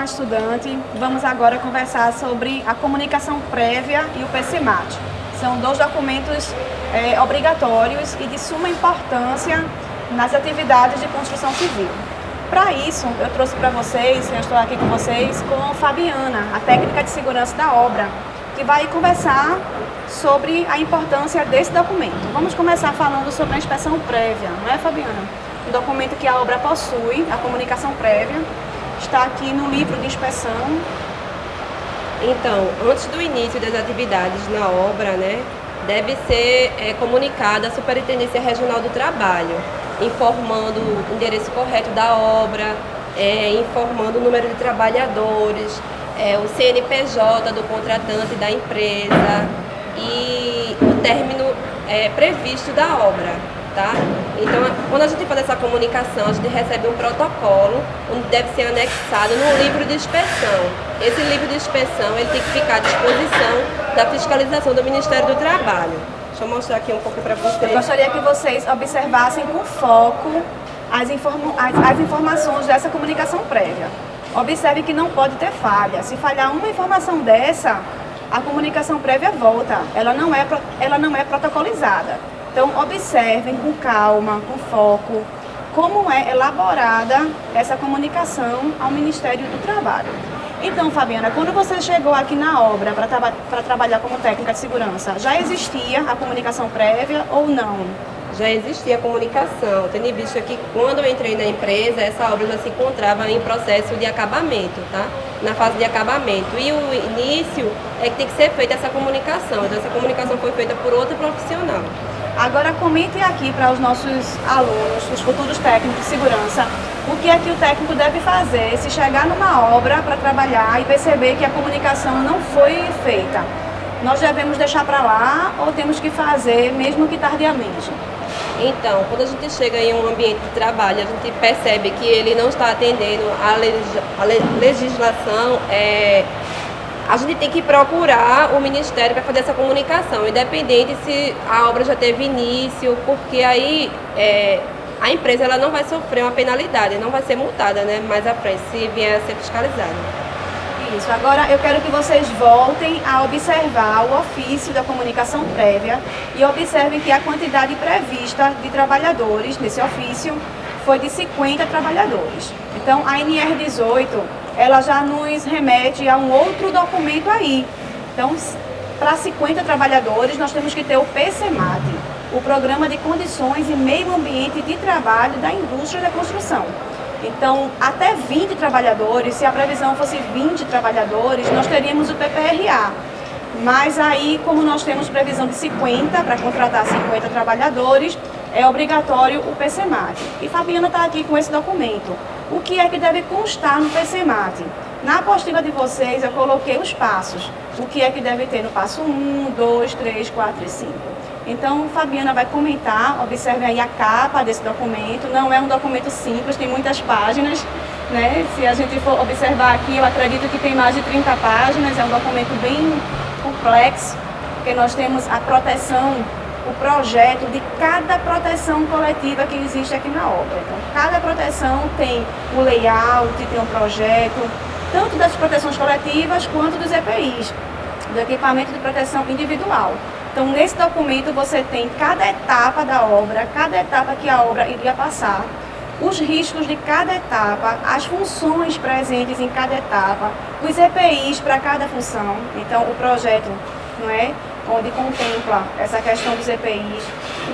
estudante. Vamos agora conversar sobre a comunicação prévia e o PCMAT. São dois documentos obrigatórios e de suma importância nas atividades de construção civil. Para isso, eu trouxe para vocês, eu estou aqui com vocês, com Fabiana, a técnica de segurança da obra, que vai conversar sobre a importância desse documento. Vamos começar falando sobre a inspeção prévia, não é, Fabiana? Um documento que a obra possui, a comunicação prévia, está aqui no livro de inspeção. Então, antes do início das atividades na obra, deve ser comunicada a Superintendência Regional do Trabalho, informando o endereço correto da obra, informando o número de trabalhadores, o CNPJ do contratante da empresa e o término previsto da obra, tá? Então, quando a gente faz essa comunicação, a gente recebe um protocolo onde deve ser anexado no livro de inspeção. Esse livro de inspeção ele tem que ficar à disposição da fiscalização do Ministério do Trabalho. Deixa eu mostrar aqui um pouco para vocês. Eu gostaria que vocês observassem com foco as informações dessa comunicação prévia. Observe que não pode ter falha. Se falhar uma informação dessa, a comunicação prévia volta. Ela não é protocolizada. Então, observem com calma, com foco, como é elaborada essa comunicação ao Ministério do Trabalho. Então, Fabiana, quando você chegou aqui na obra para trabalhar como técnica de segurança, já existia a comunicação prévia ou não? Já existia a comunicação, tendo em vista que quando eu entrei na empresa, essa obra já se encontrava em processo de acabamento, tá? Na fase de acabamento. E o início é que tem que ser feita essa comunicação. Então, essa comunicação foi feita por outro profissional. Agora, comentem aqui para os nossos alunos, os futuros técnicos de segurança, o que é que o técnico deve fazer se chegar numa obra para trabalhar e perceber que a comunicação não foi feita. Nós devemos deixar para lá ou temos que fazer, mesmo que tardiamente? Então, quando a gente chega em um ambiente de trabalho, a gente percebe que ele não está atendendo à legislação, a gente tem que procurar o Ministério para fazer essa comunicação, independente se a obra já teve início, porque aí a empresa ela não vai sofrer uma penalidade, não vai ser multada mais à frente, se vier a ser fiscalizada. Isso. Agora eu quero que vocês voltem a observar o ofício da comunicação prévia e observem que a quantidade prevista de trabalhadores nesse ofício foi de 50 trabalhadores. Então a NR18, ela já nos remete a um outro documento aí. Então, para 50 trabalhadores, nós temos que ter o PCMAT, o Programa de Condições e Meio Ambiente de Trabalho da Indústria da Construção. Então, até 20 trabalhadores, se a previsão fosse 20 trabalhadores, nós teríamos o PPRA. Mas aí, como nós temos previsão de 50, para contratar 50 trabalhadores, é obrigatório o PCMAT. E Fabiana está aqui com esse documento. O que é que deve constar no PCMAT? Na apostila de vocês, eu coloquei os passos. O que é que deve ter no passo 1, 2, 3, 4 e 5. Então, Fabiana vai comentar, observe aí a capa desse documento. Não é um documento simples, tem muitas páginas, Se a gente for observar aqui, eu acredito que tem mais de 30 páginas. É um documento bem complexo, porque nós temos a proteção, o projeto de cada proteção coletiva que existe aqui na obra. Então, cada proteção tem o layout, tem um projeto, tanto das proteções coletivas quanto dos EPIs, do equipamento de proteção individual. Então, nesse documento você tem cada etapa da obra, cada etapa que a obra iria passar, os riscos de cada etapa, as funções presentes em cada etapa, os EPIs para cada função. Então, o projeto, onde contempla essa questão dos EPIs,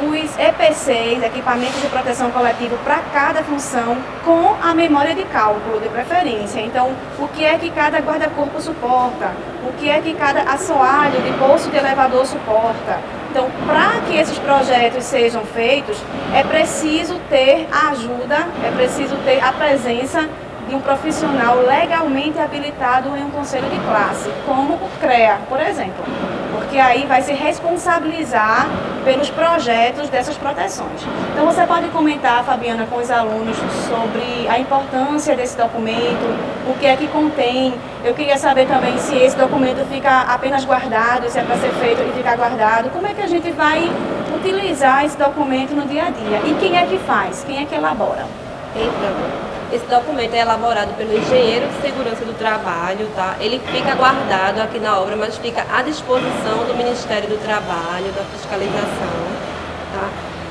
os EPCs, equipamentos de proteção coletiva para cada função, com a memória de cálculo de preferência. Então, o que é que cada guarda-corpo suporta? O que é que cada assoalho de bolso de elevador suporta? Então, para que esses projetos sejam feitos, é preciso ter a ajuda, é preciso ter a presença de um profissional legalmente habilitado em um conselho de classe, como o CREA, por exemplo. Porque aí vai se responsabilizar pelos projetos dessas proteções. Então você pode comentar, Fabiana, com os alunos sobre a importância desse documento, o que é que contém. Eu queria saber também se esse documento fica apenas guardado, se é para ser feito e ficar guardado. Como é que a gente vai utilizar esse documento no dia a dia? E quem é que faz? Quem é que elabora? Então, Esse documento é elaborado pelo engenheiro de segurança do trabalho, tá? Ele fica guardado aqui na obra, mas fica à disposição do Ministério do Trabalho, da fiscalização, tá?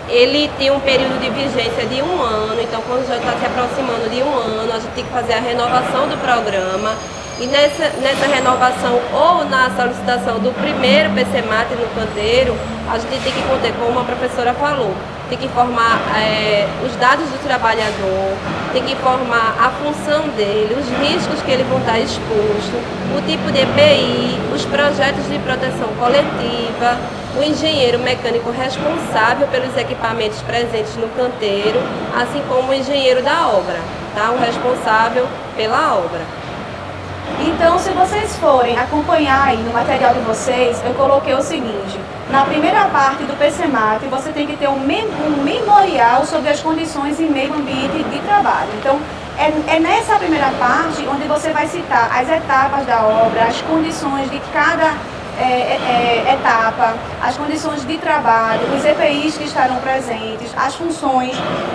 Ele tem um período de vigência de 1 ano, então quando já está se aproximando de 1 ano, a gente tem que fazer a renovação do programa. E nessa renovação ou na solicitação do primeiro PCMAT no canteiro, a gente tem que conter, como a professora falou, tem que informar os dados do trabalhador, tem que informar a função dele, os riscos que ele vai estar exposto, o tipo de EPI, os projetos de proteção coletiva, o engenheiro mecânico responsável pelos equipamentos presentes no canteiro, assim como o engenheiro da obra, tá? O responsável pela obra. Então, se vocês forem acompanhar aí no material de vocês, eu coloquei o seguinte: na primeira parte do PCMAT, você tem que ter um memorial sobre as condições em meio ambiente de trabalho. Então, é nessa primeira parte onde você vai citar as etapas da obra, as condições de cada etapa, as condições de trabalho, os EPIs que estarão presentes, as funções.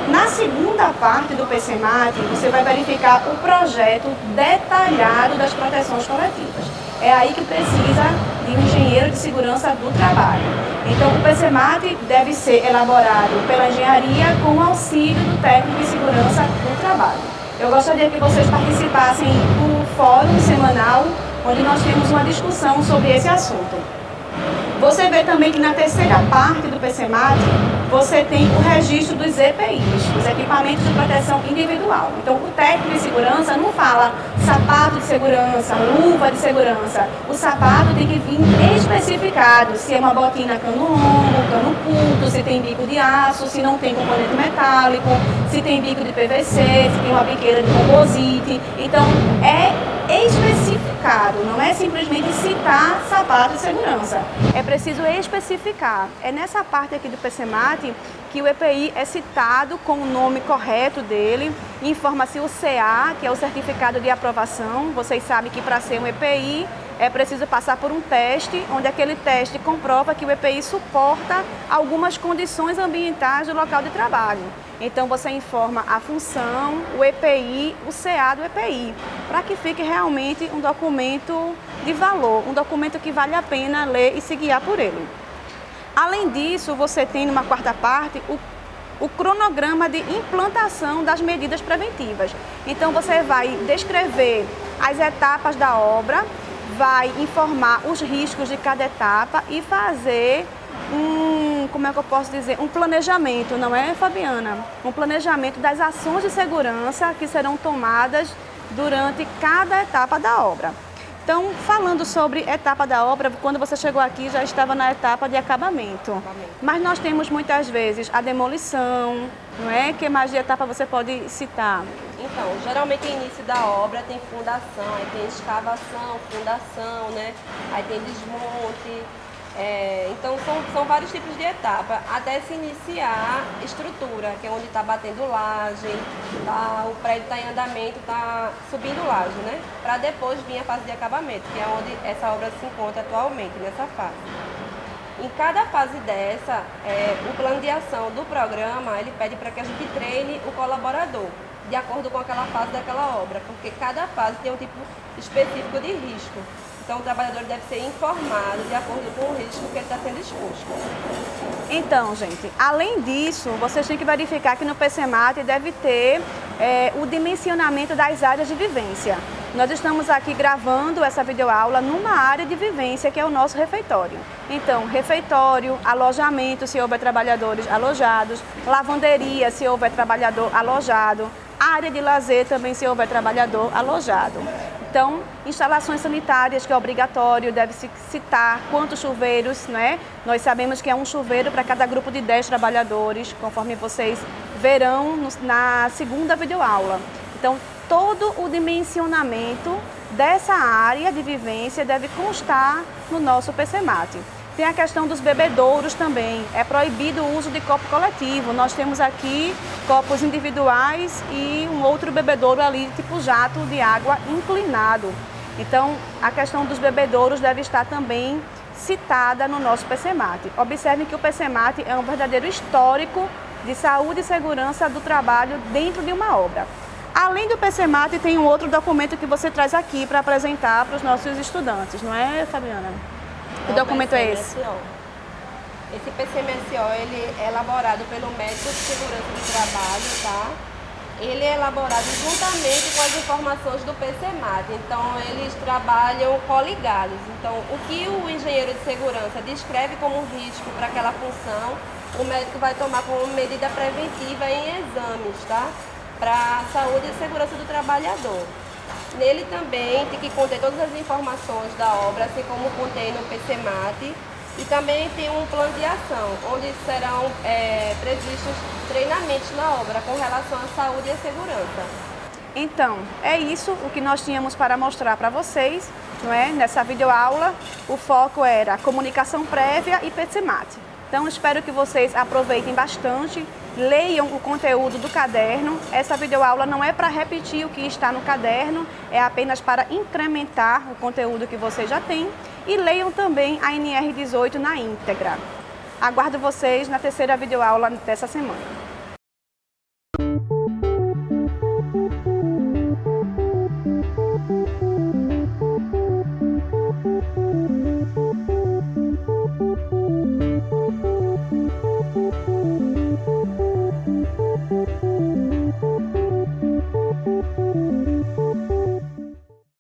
Na segunda parte do PCMAT, você vai verificar o projeto detalhado das proteções coletivas. É aí que precisa de um engenheiro de segurança do trabalho. Então, o PCMAT deve ser elaborado pela engenharia com o auxílio do técnico de segurança do trabalho. Eu gostaria que vocês participassem do fórum semanal, onde nós temos uma discussão sobre esse assunto. Você vê também que na terceira parte do PCMAT, você tem o registro dos EPIs, os equipamentos de proteção individual. Então, o técnico de segurança não fala sapato de segurança, luva de segurança. O sapato tem que vir especificado, se é uma botina cano longo, cano curto, se tem bico de aço, se não tem componente metálico, se tem bico de PVC, se tem uma biqueira de composite. Então, é especificado, não é simplesmente citar sapato de segurança. É preciso especificar. É nessa parte aqui do PCMAT que o EPI é citado com o nome correto dele, informa-se o CA, que é o certificado de aprovação. Vocês sabem que para ser um EPI é preciso passar por um teste, onde aquele teste comprova que o EPI suporta algumas condições ambientais do local de trabalho. Então você informa a função, o EPI, o CA do EPI, para que fique realmente um documento de valor, um documento que vale a pena ler e se guiar por ele. Além disso, você tem numa quarta parte o cronograma de implantação das medidas preventivas. Então você vai descrever as etapas da obra, vai informar os riscos de cada etapa e fazer como é que eu posso dizer, um planejamento, não é, Fabiana? Um planejamento das ações de segurança que serão tomadas durante cada etapa da obra. Então, falando sobre etapa da obra, quando você chegou aqui já estava na etapa de acabamento. Mas nós temos muitas vezes a demolição, não é? Que mais de etapa você pode citar? Então, geralmente o início da obra tem fundação, aí tem escavação, fundação, né? Aí tem desmonte. Então são vários tipos de etapa, até se iniciar estrutura, que é onde está batendo laje, o prédio está em andamento, está subindo laje, né? Para depois vir a fase de acabamento, que é onde essa obra se encontra atualmente, nessa fase. Em cada fase dessa, o plano de ação do programa, ele pede para que a gente treine o colaborador, de acordo com aquela fase daquela obra, porque cada fase tem um tipo específico de risco. Então, o trabalhador deve ser informado de acordo com o risco que ele está sendo exposto. Então, gente, além disso, vocês têm que verificar que no PCMAT deve ter o dimensionamento das áreas de vivência. Nós estamos aqui gravando essa videoaula numa área de vivência, que é o nosso refeitório. Então, refeitório, alojamento, se houver trabalhadores alojados, lavanderia, se houver trabalhador alojado, área de lazer também, se houver trabalhador alojado. Então, instalações sanitárias, que é obrigatório, deve-se citar quantos chuveiros, né? Nós sabemos que é um chuveiro para cada grupo de 10 trabalhadores, conforme vocês verão na segunda videoaula. Então, todo o dimensionamento dessa área de vivência deve constar no nosso PCMAT. Tem a questão dos bebedouros também. É proibido o uso de copo coletivo. Nós temos aqui copos individuais e um outro bebedouro ali, tipo jato de água inclinado. Então, a questão dos bebedouros deve estar também citada no nosso PCMAT. Observem que o PCMAT é um verdadeiro histórico de saúde e segurança do trabalho dentro de uma obra. Além do PCMAT, tem um outro documento que você traz aqui para apresentar para os nossos estudantes, não é, Fabiana? Que documento é esse? Esse PCMSO, ele é elaborado pelo Médico de Segurança do Trabalho, tá? Ele é elaborado juntamente com as informações do PCMAT, então eles trabalham coligados. Então, o que o engenheiro de segurança descreve como risco para aquela função, o médico vai tomar como medida preventiva em exames, tá? Para a saúde e segurança do trabalhador. Nele também tem que conter todas as informações da obra, assim como contém no PCMAT, e também tem um plano de ação, onde serão previstos treinamentos na obra com relação à saúde e segurança. Então, é isso o que nós tínhamos para mostrar para vocês, não é? Nessa videoaula, o foco era comunicação prévia e PCMAT. Então, espero que vocês aproveitem bastante, leiam o conteúdo do caderno. Essa videoaula não é para repetir o que está no caderno, é apenas para incrementar o conteúdo que você já tem. E leiam também a NR18 na íntegra. Aguardo vocês na terceira videoaula dessa semana.